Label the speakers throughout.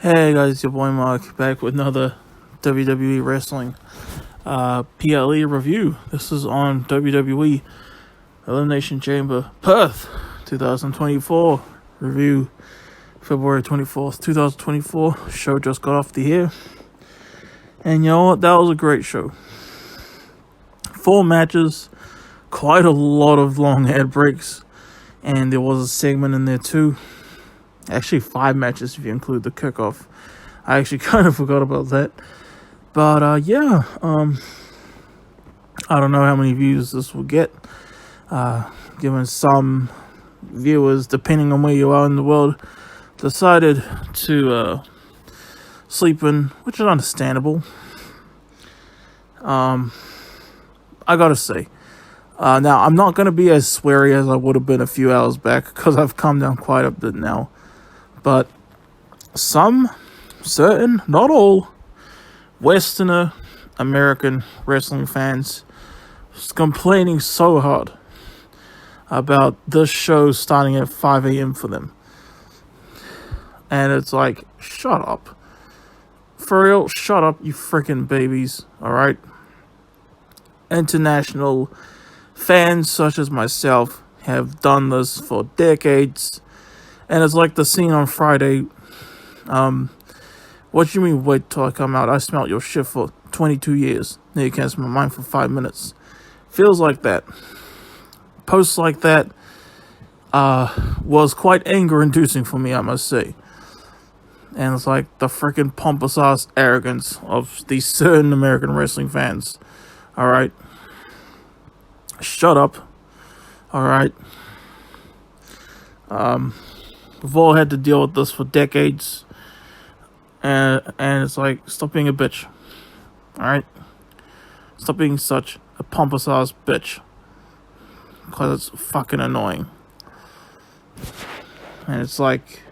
Speaker 1: Hey guys, it's your boy Mark back with another WWE Wrestling PLE review. This is on WWE Elimination Chamber Perth 2024 review, February 24th, 2024. Show just got off the air. And you know what? That was a great show. 4 matches, quite a lot of long ad breaks, and there was a segment in there too. Actually, 5 matches if you include the kickoff. I actually kind of forgot about that. But, I don't know how many views this will get. Given some viewers, depending on where you are in the world, decided to sleep in, which is understandable. I gotta say. Now, I'm not going to be as sweary as I would have been a few hours back, because I've calmed down quite a bit now. But certain, not all, Westerner American wrestling fans was complaining so hard about this show starting at 5 a.m. for them. And it's like, shut up. For real, shut up, you freaking babies, alright? International fans such as myself have done this for decades. And it's like the scene on Friday. What you mean wait till I come out? I smelled your shit for 22 years. Now you can't smell mine for 5 minutes. Feels like that. Posts like that was quite anger-inducing for me, I must say. And it's like the freaking pompous-ass arrogance of these certain American wrestling fans. Alright? Shut up. Alright? We've all had to deal with this for decades. And it's like, stop being a bitch. Alright? Stop being such a pompous ass bitch. Because it's fucking annoying. And it's like,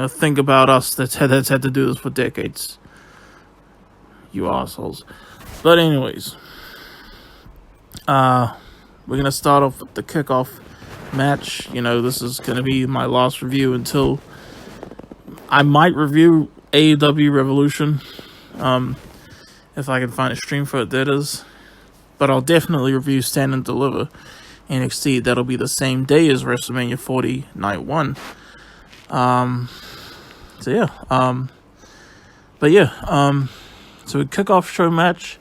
Speaker 1: think about us that's had to do this for decades. You assholes. But anyways. We're going to start off with the kickoff match. This is going to be my last review until I might review AEW Revolution. If I can find a stream for it, that is. But I'll definitely review Stand and Deliver NXT. That'll be the same day as WrestleMania 40 Night 1. So a kickoff show match.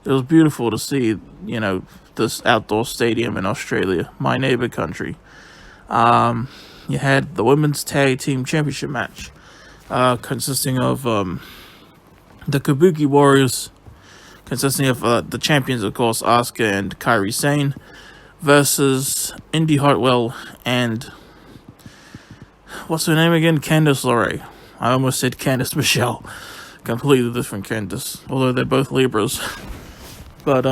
Speaker 1: It was beautiful to see, this outdoor stadium in Australia, my neighbor country. You had the Women's Tag Team Championship match, consisting of the Kabuki Warriors, consisting of the champions, of course, Asuka and Kairi Sane, versus Indy Hartwell and, what's her name again? Candice LeRae. I almost said Candice Michelle. Completely different Candice, although they're both Libras. But,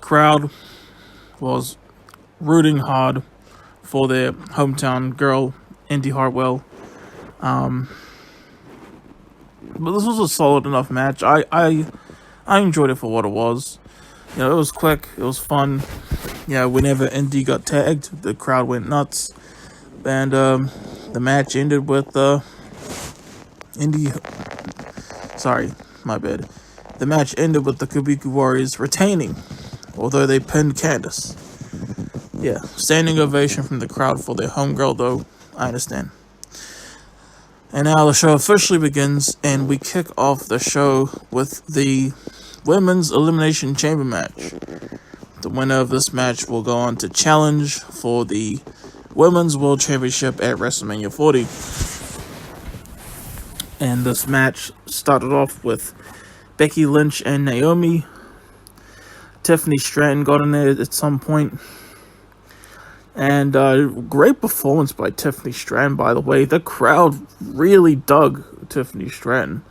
Speaker 1: crowd was rooting hard for their hometown girl, Indy Hartwell. But this was a solid enough match. I enjoyed it for what it was. It was quick, it was fun. Whenever Indy got tagged, the crowd went nuts. And the match ended with The match ended with the Kabuki Warriors retaining, although they pinned Candice. Standing ovation from the crowd for their homegirl, though. I understand. And now the show officially begins, and we kick off the show with the Women's Elimination Chamber match. The winner of this match will go on to challenge for the Women's World Championship at WrestleMania 40. And this match started off with Becky Lynch and Naomi. Tiffany Stratton got in there at some point. And great performance by Tiffany Stratton, by the way. The crowd really dug Tiffany Stratton.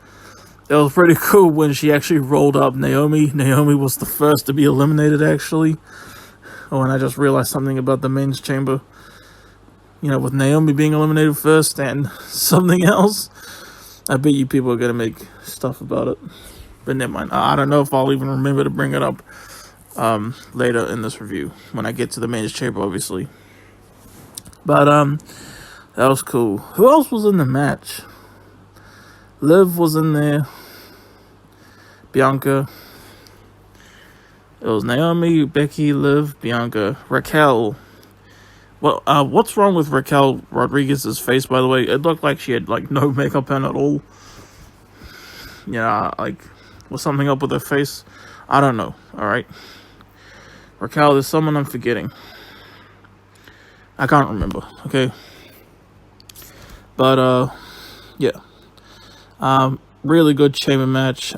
Speaker 1: It was pretty cool when she actually rolled up Naomi. Naomi was the first to be eliminated, actually. And I just realized something about the men's chamber. With Naomi being eliminated first and something else. I bet you people are going to make stuff about it. But never mind. I don't know if I'll even remember to bring it up later in this review. When I get to the men's chamber, obviously. But that was cool. Who else was in the match? Liv was in there. Bianca. It was Naomi, Becky, Liv, Bianca, Raquel. Well, what's wrong with Raquel Rodriguez's face, by the way? It looked like she had, like, no makeup on at all. Yeah, like, was something up with her face? I don't know, alright? Raquel, there's someone I'm forgetting. I can't remember, okay? But, yeah. Really good chamber match.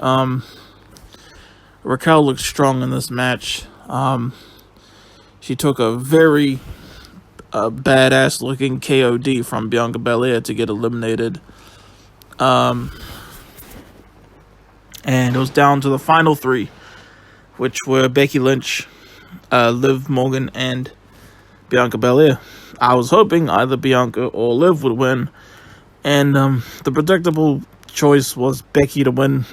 Speaker 1: Raquel looked strong in this match. She took a very badass looking KOD from Bianca Belair to get eliminated. And it was down to the final three, which were Becky Lynch, Liv Morgan, and Bianca Belair. I was hoping either Bianca or Liv would win, and the predictable choice was Becky to win.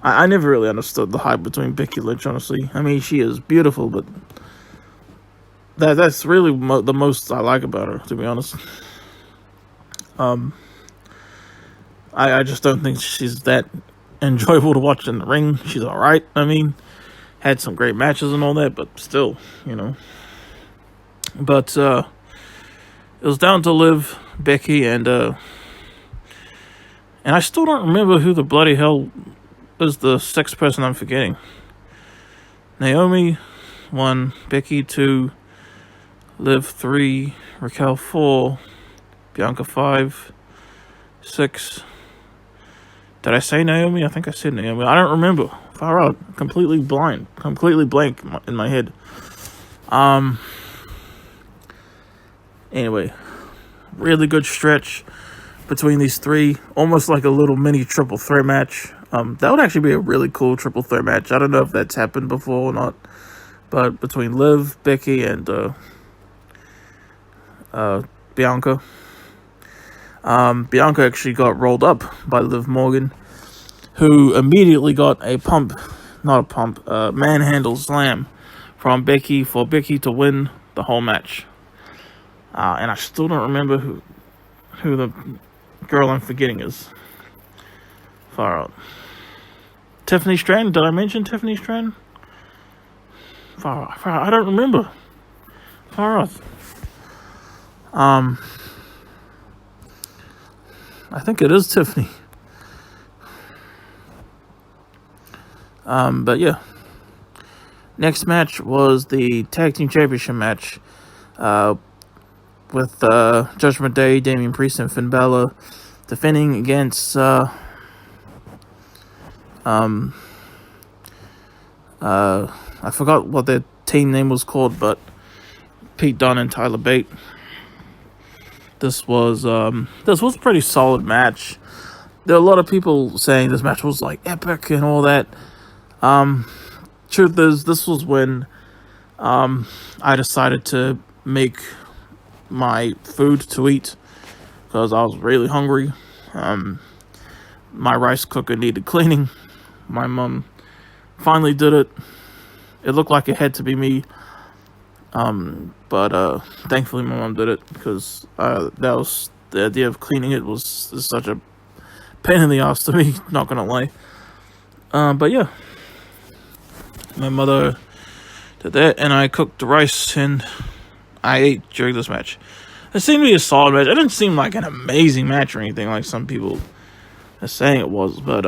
Speaker 1: I never really understood the hype between Becky Lynch, honestly. I mean, she is beautiful, but that's really the most I like about her, to be honest. I just don't think she's that enjoyable to watch in the ring. She's alright, I mean, had some great matches and all that, but still, you know. But it was down to Liv, Becky, and I still don't remember who the bloody hell is the sixth person I'm forgetting. Naomi 1, Becky 2, Liv 3, Raquel 4, Bianca 5, 6. Did I say Naomi? I think I said Naomi. I don't remember. Far out. Completely blank in my head. Anyway, really good stretch between these three. Almost like a little mini triple threat match. That would actually be a really cool triple threat match. I don't know if that's happened before or not. But between Liv, Becky, and Bianca. Bianca actually got rolled up by Liv Morgan, who immediately got a manhandle slam from Becky for Becky to win the whole match. And I still don't remember who the girl I'm forgetting is. Far out. Tiffany Stratton? Did I mention Tiffany Stratton? Far out. I don't remember. Far out. I think it is Tiffany. But yeah. Next match was the Tag Team Championship match. With Judgment Day, Damian Priest, and Finn Balor defending against I forgot what their team name was called, but Pete Dunne and Tyler Bate. This was a pretty solid match. There are a lot of people saying this match was like epic and all that. Truth is, this was when I decided to make my food to eat because I was really hungry. My rice cooker needed cleaning. My mom finally did it. It looked like it had to be me, but thankfully my mom did it because that was the idea of cleaning it was such a pain in the ass to me, not gonna lie. But yeah, my mother did that, and I cooked the rice and I ate during this match. It seemed to be a solid match. It didn't seem like an amazing match or anything like some people are saying it was, but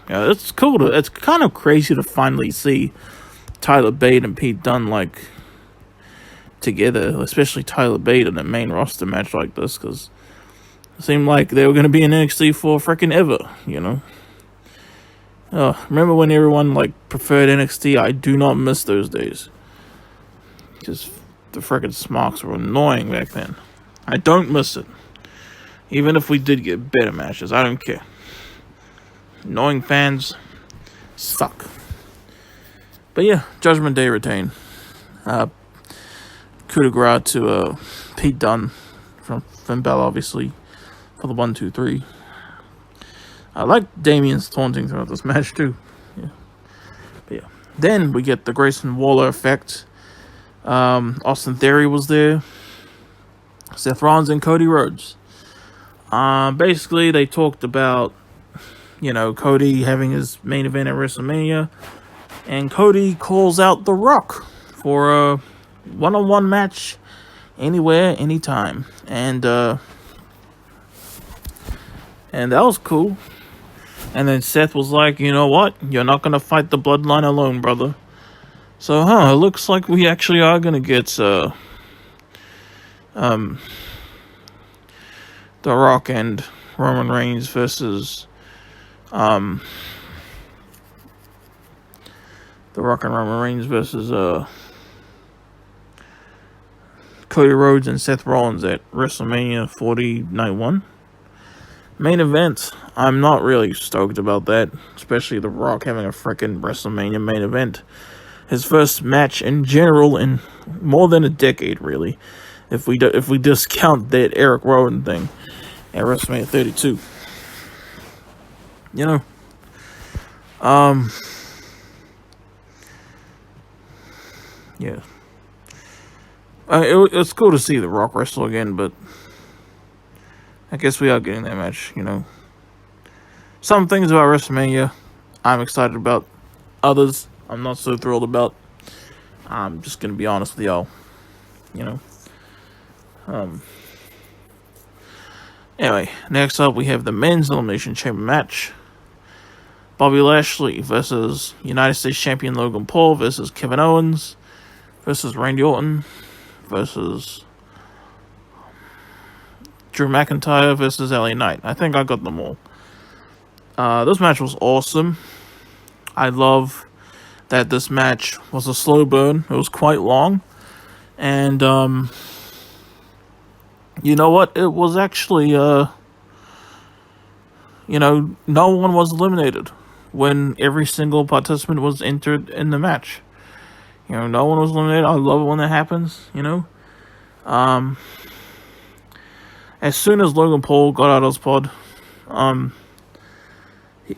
Speaker 1: yeah, it's cool. It's kind of crazy to finally see Tyler Bate and Pete Dunne like together, especially Tyler Bate in a main roster match like this, because it seemed like they were going to be in NXT for freaking ever, you know. Remember when everyone like preferred NXT? I do not miss those days. Because the frickin' Smarks were annoying back then. I don't miss it. Even if we did get better matches, I don't care. Annoying fans suck. But yeah, Judgment Day retain. Coup de grace to Pete Dunne from Finn Balor, obviously, for the 1, 2, 3. I like Damian's taunting throughout this match too. Yeah. But yeah. Then we get the Grayson Waller effect. Austin Theory was there. Seth Rollins and Cody Rhodes. Basically, they talked about, Cody having his main event at WrestleMania, and Cody calls out The Rock for a one-on-one match anywhere, anytime, and that was cool. And then Seth was like, you know what? You're not gonna fight the Bloodline alone, brother. So, it looks like we actually are gonna get The Rock and Roman Reigns versus Cody Rhodes and Seth Rollins at WrestleMania 40 Night 1. Main event, I'm not really stoked about that, especially The Rock having a freaking WrestleMania main event. His first match in general in more than a decade, really, if we discount that Eric Rowan thing at WrestleMania 32. Yeah. It's cool to see The Rock wrestle again, but I guess we are getting that match, Some things about WrestleMania I'm excited about. Others I'm not so thrilled about. I'm just going to be honest with y'all. Anyway, next up we have the men's Elimination Chamber match. Bobby Lashley versus United States Champion Logan Paul versus Kevin Owens versus Randy Orton versus Drew McIntyre versus LA Knight. I think I got them all. This match was awesome. I love that this match was a slow burn. It was quite long. And, you know what? It was actually, no one was eliminated when every single participant was entered in the match. No one was eliminated. I love it when that happens, As soon as Logan Paul got out of his pod,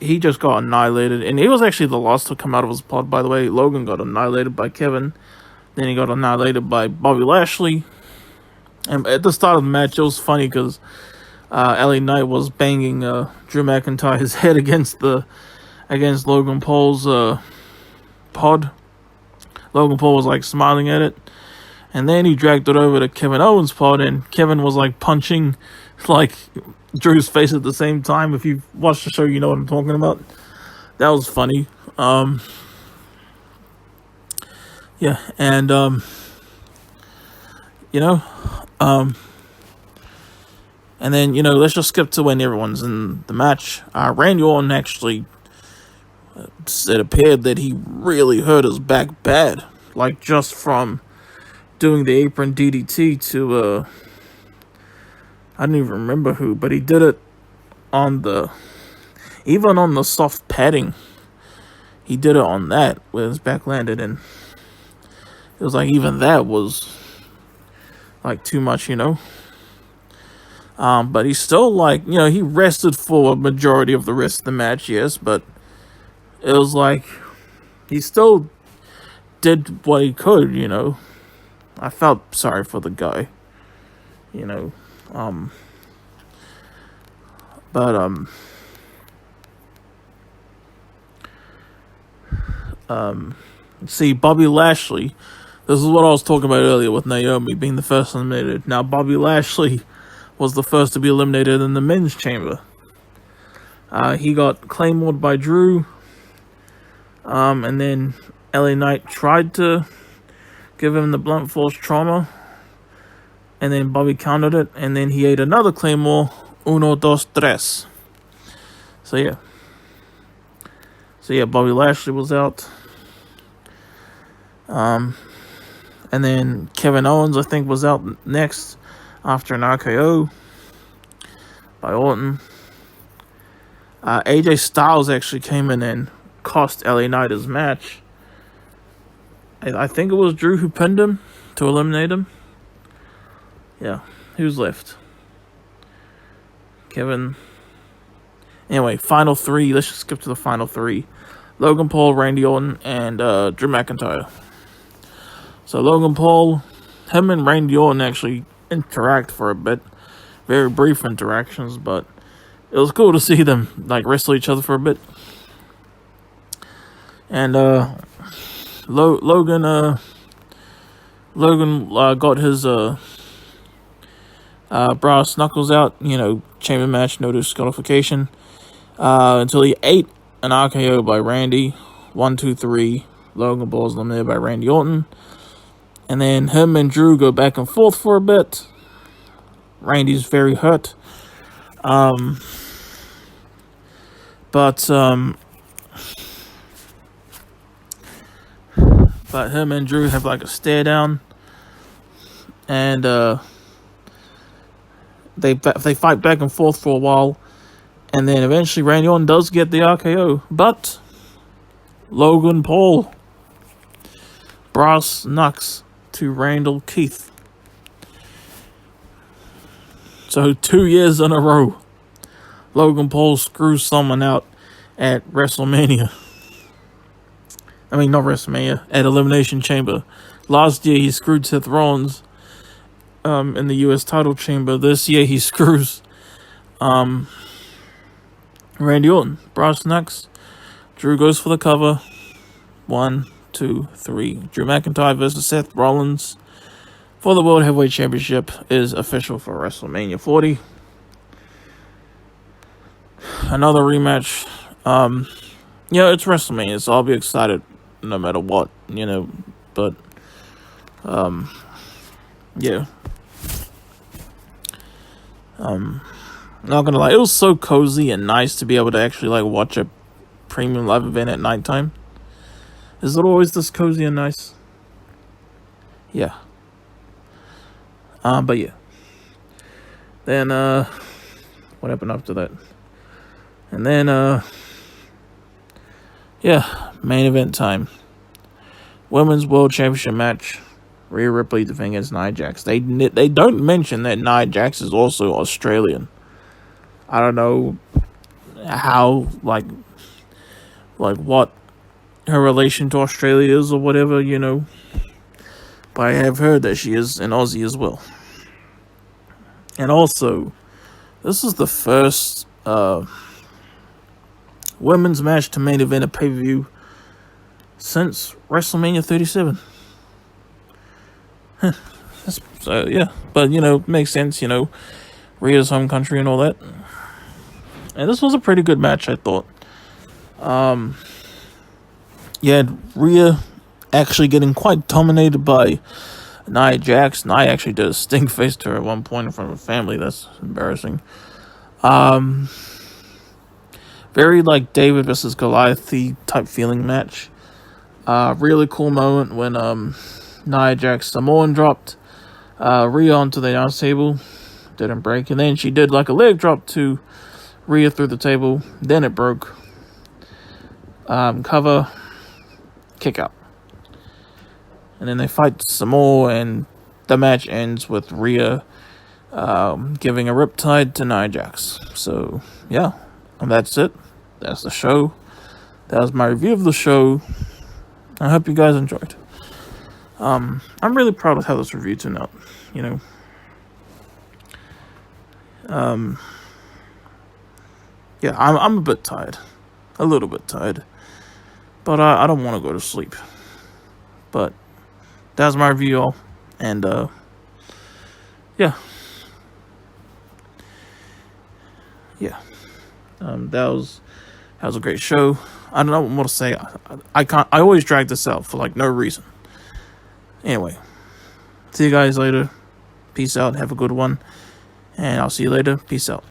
Speaker 1: he just got annihilated. And he was actually the last to come out of his pod, by the way. Logan got annihilated by Kevin. Then he got annihilated by Bobby Lashley. And at the start of the match, it was funny because LA Knight was banging Drew McIntyre's head against Logan Paul's pod. Logan Paul was like smiling at it. And then he dragged it over to Kevin Owens' pod, and Kevin was like punching like Drew's face at the same time. If you've watched the show, you know what I'm talking about. That was funny. Yeah, and and then, let's just skip to when everyone's in the match. Randy Orton actually, it appeared that he really hurt his back bad. Like, just from doing the apron DDT to, I don't even remember who, but he did it even on the soft padding. He did it on that, where his back landed, and it was like, even that was, like, too much, But he's still, like, he rested for a majority of the rest of the match, yes, but it was like, he still did what he could, I felt sorry for the guy, see, Bobby Lashley, this is what I was talking about earlier with Naomi being the first eliminated. Now, Bobby Lashley was the first to be eliminated in the men's chamber. He got claymored by Drew, and then LA Knight tried to give him the blunt force trauma, and then Bobby countered it, and then he ate another claymore, 1, 2, 3. So yeah, Bobby Lashley was out. And then Kevin Owens, I think, was out next after an RKO by Orton. AJ Styles actually came in and cost LA Knight his match. I think it was Drew who pinned him to eliminate him. Yeah, who's left? Kevin. Anyway, final three. Let's just skip to the final three. Logan Paul, Randy Orton, and Drew McIntyre. So Logan Paul, him and Randy Orton actually interact for a bit. Very brief interactions, but it was cool to see them like wrestle each other for a bit. And Logan got his brass knuckles out, chamber match, no disqualification, until he ate an RKO by Randy. 1, 2, 3. Logan Paul's eliminated by Randy Orton. And then him and Drew go back and forth for a bit. Randy's very hurt. But him and Drew have like a stare down. And they fight back and forth for a while. And then eventually Randy Orton does get the RKO. But Logan Paul brass knucks to Randall Keith. So 2 years in a row, Logan Paul screws someone out at WrestleMania. I mean, not WrestleMania, at Elimination Chamber. Last year he screwed Seth Rollins in the US title chamber. This year he screws Randy Orton. Brass knucks. Drew goes for the cover. 1, 2, 3. Drew McIntyre versus Seth Rollins for the World Heavyweight Championship is official for WrestleMania 40. Another rematch. It's WrestleMania, so I'll be excited no matter what, but not gonna lie, it was so cozy and nice to be able to actually like watch a premium live event at nighttime. Is it always this cozy and nice? Yeah. But yeah. Then what happened after that? And then main event time. Women's World Championship match. Rhea Ripley defending against Nia Jax. They don't mention that Nia Jax is also Australian. I don't know how like what her relation to Australia is or whatever, but I have heard that she is an Aussie as well. And also, this is the first women's match to main event a pay-per-view since WrestleMania 37. So yeah, but makes sense, Rhea's home country and all that. And this was a pretty good match, I thought. Rhea actually getting quite dominated by Nia Jax. Nia actually did a stink face to her at one point in front of her family. That's embarrassing. Very like David versus Goliath-y type feeling match. Really cool moment when Nia Jax Samoan dropped Rhea onto the announce table. Didn't break. And then she did like a leg drop to Rhea through the table. Then it broke. Cover. Kick out. And then they fight some more, and the match ends with Rhea giving a riptide to Nia Jax. So, yeah. And that's it. That's the show. That was my review of the show. I hope you guys enjoyed. I'm really proud of how this review turned out, I'm a bit tired. A little bit tired. But I don't want to go to sleep. But that was my review, y'all. And, yeah. Yeah. That was a great show. I don't know what to say. I always drag this out for, no reason. Anyway. See you guys later. Peace out. Have a good one. And I'll see you later. Peace out.